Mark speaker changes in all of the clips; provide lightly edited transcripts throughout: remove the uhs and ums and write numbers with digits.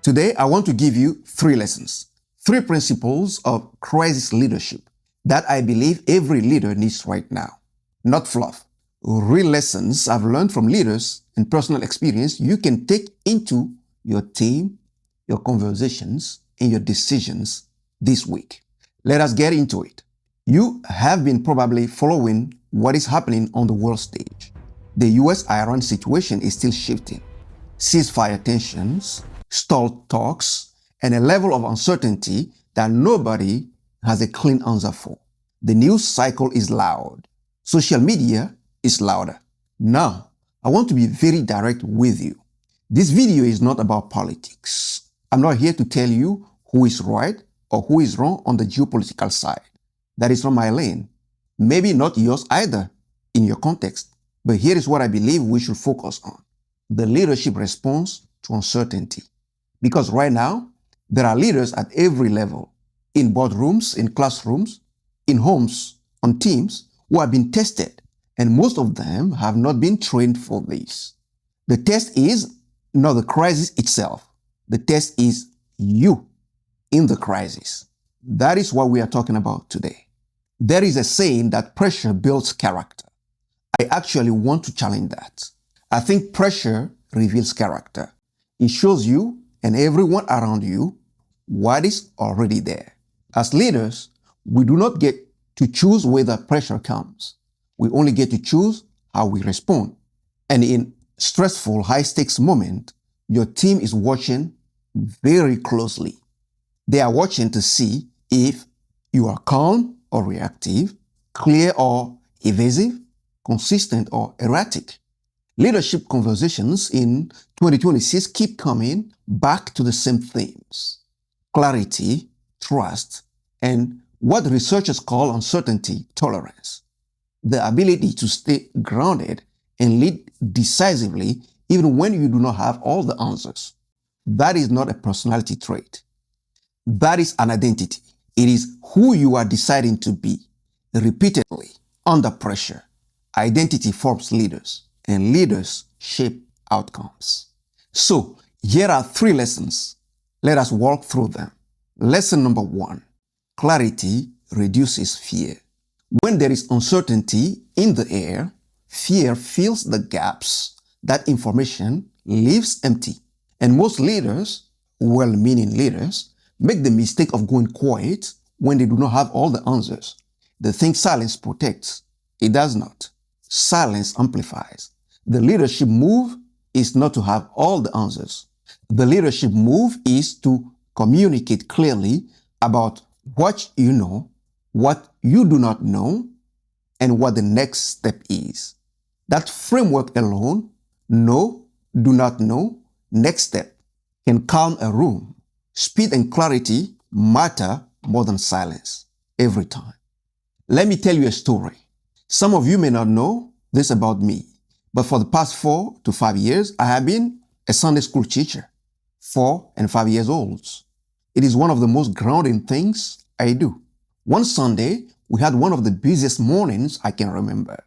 Speaker 1: Today, I want to give you 3 lessons, 3 principles of crisis leadership that I believe every leader needs right now. Not fluff. Real lessons I've learned from leaders and personal experience you can take into your team, your conversations, and your decisions this week. Let us get into it. You have been probably following what is happening on the world stage. The US-Iran situation is still shifting. Ceasefire tensions, stalled talks, and a level of uncertainty that nobody has a clean answer for. The news cycle is loud. Social media is louder. Now, I want to be very direct with you. This video is not about politics. I'm not here to tell you who is right or who is wrong on the geopolitical side. That is not my lane. Maybe not yours either in your context. But here is what I believe we should focus on: the leadership response to uncertainty. Because right now, there are leaders at every level, in boardrooms, in classrooms, in homes, on teams, who have been tested, and most of them have not been trained for this. The test is not the crisis itself. The test is you in the crisis. That is what we are talking about today. There is a saying that pressure builds character. I actually want to challenge that. I think pressure reveals character. It shows you and everyone around you what is already there. As leaders, we do not get to choose whether pressure comes. We only get to choose how we respond. And in stressful, high-stakes moment, your team is watching very closely. They are watching to see if you are calm or reactive, clear or evasive, consistent or erratic. Leadership conversations in 2026 keep coming back to the same themes: clarity, trust, and what researchers call uncertainty tolerance. The ability to stay grounded and lead decisively even when you do not have all the answers. That is not a personality trait. That is an identity. It is who you are deciding to be repeatedly under pressure. Identity forms leaders, and leaders shape outcomes. So, here are 3 lessons. Let us walk through them. Lesson number 1: clarity reduces fear. When there is uncertainty in the air, fear fills the gaps that information leaves empty. And most leaders, well-meaning leaders, make the mistake of going quiet when they do not have all the answers. They think silence protects. It does not. Silence amplifies. The leadership move is not to have all the answers. The leadership move is to communicate clearly about what you know, what you do not know, and what the next step is. That framework alone, know, do not know, next step, can calm a room. Speed and clarity matter more than silence every time. Let me tell you a story. Some of you may not know this about me, but for the past 4 to 5 years, I have been a Sunday school teacher, 4 and 5 years old. It is one of the most grounding things I do. One Sunday, we had one of the busiest mornings I can remember.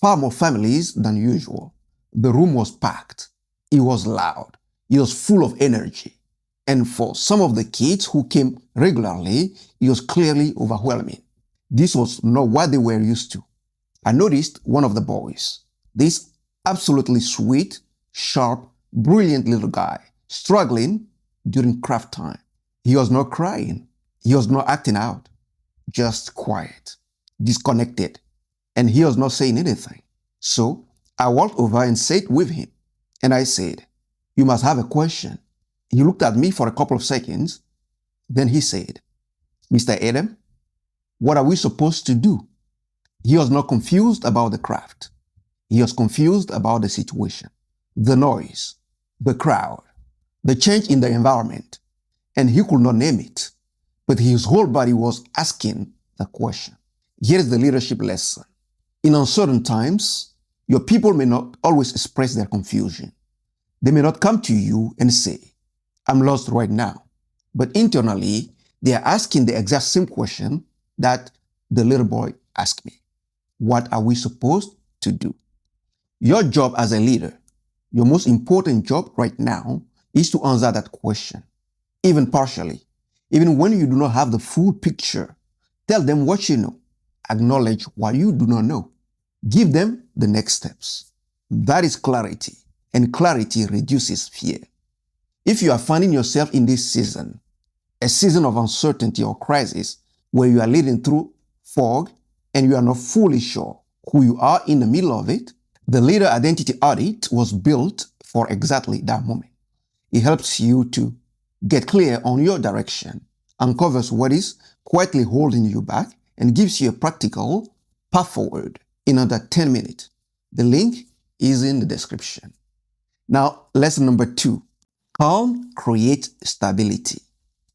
Speaker 1: Far more families than usual. The room was packed. It was loud. It was full of energy. And for some of the kids who came regularly, it was clearly overwhelming. This was not what they were used to. I noticed one of the boys, this absolutely sweet, sharp, brilliant little guy, struggling during craft time. He was not crying. He was not acting out. Just quiet, disconnected, and he was not saying anything. So I walked over and sat with him, and I said, "You must have a question." He looked at me for a couple of seconds. Then he said, "Mr. Edem, what are we supposed to do?" He was not confused about the craft. He was confused about the situation, the noise, the crowd, the change in the environment, and he could not name it. But his whole body was asking the question. Here's the leadership lesson. In uncertain times, your people may not always express their confusion. They may not come to you and say, "I'm lost right now." But internally, they are asking the exact same question that the little boy asked me. What are we supposed to do? Your job as a leader, your most important job right now, is to answer that question, even partially. Even when you do not have the full picture, tell them what you know. Acknowledge what you do not know. Give them the next steps. That is clarity, and clarity reduces fear. If you are finding yourself in this season, a season of uncertainty or crisis, where you are leading through fog and you are not fully sure who you are in the middle of it, the leader identity audit was built for exactly that moment. It helps you to get clear on your direction, uncovers what is quietly holding you back, and gives you a practical path forward in under 10 minutes. The link is in the description. Now, lesson number 2. Calm creates stability.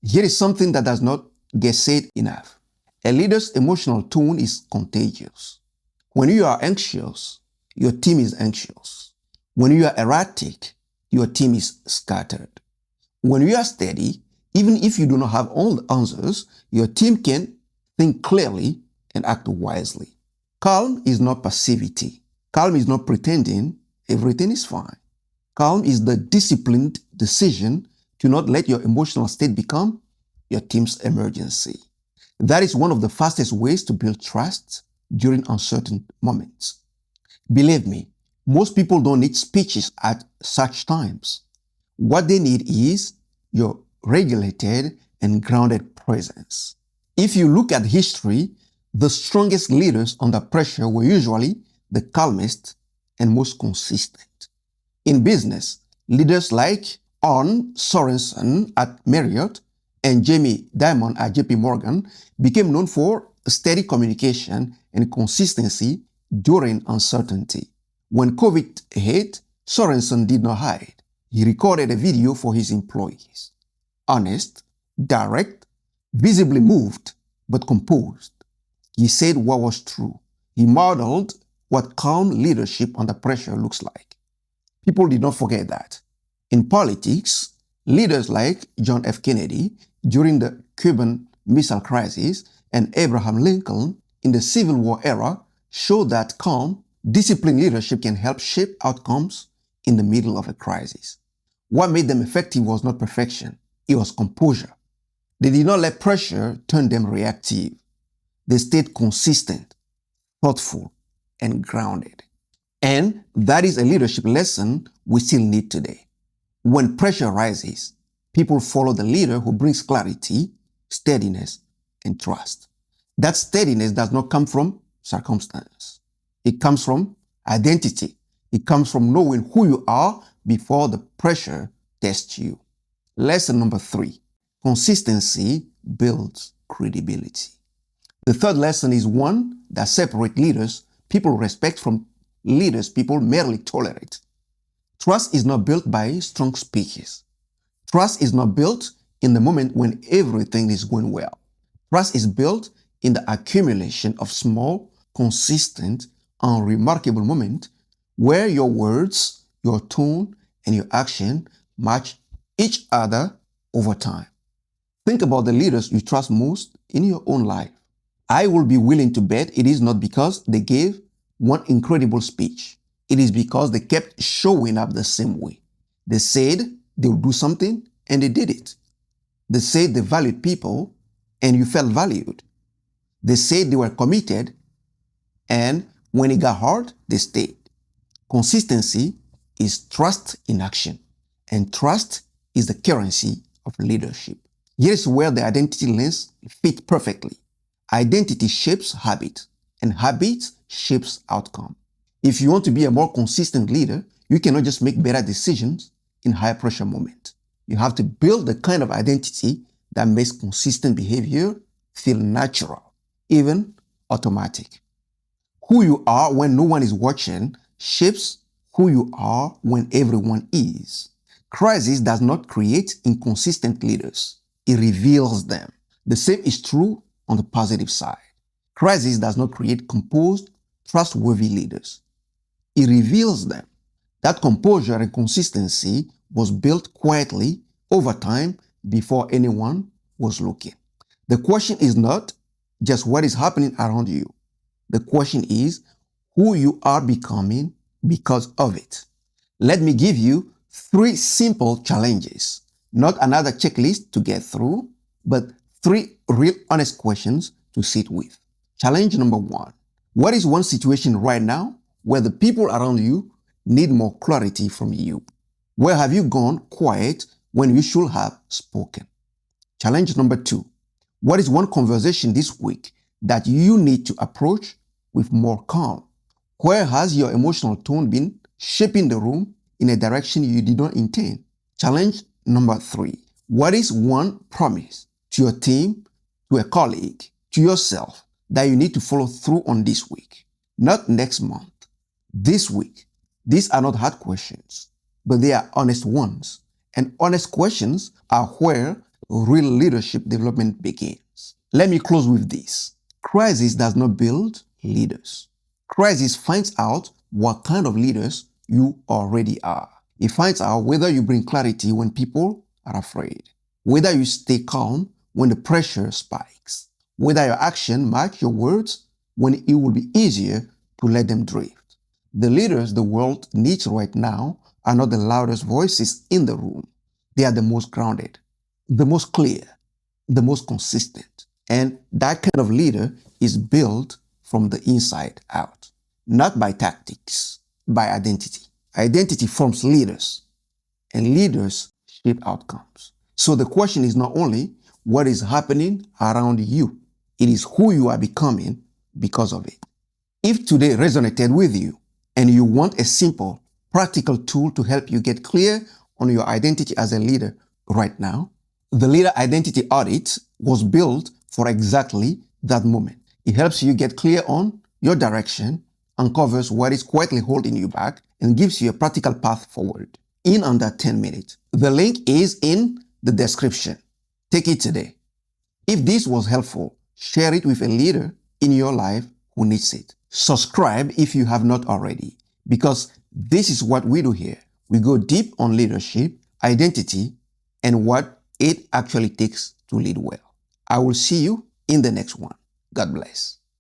Speaker 1: Here is something that does not get said enough. A leader's emotional tone is contagious. When you are anxious, your team is anxious. When you are erratic, your team is scattered. When you are steady, even if you do not have all the answers, your team can think clearly and act wisely. Calm is not passivity. Calm is not pretending everything is fine. Calm is the disciplined decision to not let your emotional state become your team's emergency. That is one of the fastest ways to build trust during uncertain moments. Believe me, most people don't need speeches at such times. What they need is your regulated and grounded presence. If you look at history, the strongest leaders under pressure were usually the calmest and most consistent. In business, leaders like Arne Sorensen at Marriott and Jamie Dimon at JP Morgan became known for steady communication and consistency during uncertainty. When COVID hit, Sorensen did not hide. He recorded a video for his employees. Honest, direct, visibly moved, but composed. He said what was true. He modeled what calm leadership under pressure looks like. People did not forget that. In politics, leaders like John F. Kennedy during the Cuban Missile Crisis and Abraham Lincoln in the Civil War era showed that calm, disciplined leadership can help shape outcomes in the middle of a crisis. What made them effective was not perfection, it was composure. They did not let pressure turn them reactive. They stayed consistent, thoughtful, and grounded. And that is a leadership lesson we still need today. When pressure rises, people follow the leader who brings clarity, steadiness, and trust. That steadiness does not come from circumstance. It comes from identity. It comes from knowing who you are before the pressure tests you. Lesson number 3. Consistency builds credibility. The third lesson is one that separates leaders people respect from leaders people merely tolerate. Trust is not built by strong speeches. Trust is not built in the moment when everything is going well. Trust is built in the accumulation of small, consistent, and remarkable moments where your words, your tone, and your action match each other over time. Think about the leaders you trust most in your own life. I will be willing to bet it is not because they gave one incredible speech. It is because they kept showing up the same way. They said they would do something and they did it. They said they valued people and you felt valued. They said they were committed and when it got hard, they stayed. Consistency is trust in action, and trust is the currency of leadership. Here's where the identity lens fits perfectly. Identity shapes habit, and habit shapes outcome. If you want to be a more consistent leader, you cannot just make better decisions in high pressure moments. You have to build the kind of identity that makes consistent behavior feel natural, even automatic. Who you are when no one is watching shapes who you are when everyone is. Crisis does not create inconsistent leaders. It reveals them. The same is true on the positive side. Crisis does not create composed, trustworthy leaders. It reveals them. That composure and consistency was built quietly over time before anyone was looking. The question is not just what is happening around you. The question is who you are becoming because of it. Let me give you 3 simple challenges, not another checklist to get through, but 3 real honest questions to sit with. Challenge number 1. What is one situation right now where the people around you need more clarity from you? Where have you gone quiet when you should have spoken? Challenge number 2. What is one conversation this week that you need to approach with more calm? Where has your emotional tone been shaping the room in a direction you did not intend? Challenge number 3. What is one promise to your team, to a colleague, to yourself that you need to follow through on this week? Not next month, this week. These are not hard questions, but they are honest ones. And honest questions are where real leadership development begins. Let me close with this. Crisis does not build leaders. Crisis finds out what kind of leaders you already are. It finds out whether you bring clarity when people are afraid, whether you stay calm when the pressure spikes, whether your action match your words when it will be easier to let them drift. The leaders the world needs right now are not the loudest voices in the room. They are the most grounded, the most clear, the most consistent. And that kind of leader is built from the inside out, not by tactics, by identity. Identity forms leaders, and leaders shape outcomes. So the question is not only what is happening around you, it is who you are becoming because of it. If today resonated with you and you want a simple, practical tool to help you get clear on your identity as a leader right now, the Leader Identity Audit was built for exactly that moment. It helps you get clear on your direction, uncovers what is quietly holding you back, and gives you a practical path forward in under 10 minutes. The link is in the description. Take it today. If this was helpful, share it with a leader in your life who needs it. Subscribe if you have not already, because this is what we do here. We go deep on leadership, identity, and what it actually takes to lead well. I will see you in the next one. God bless.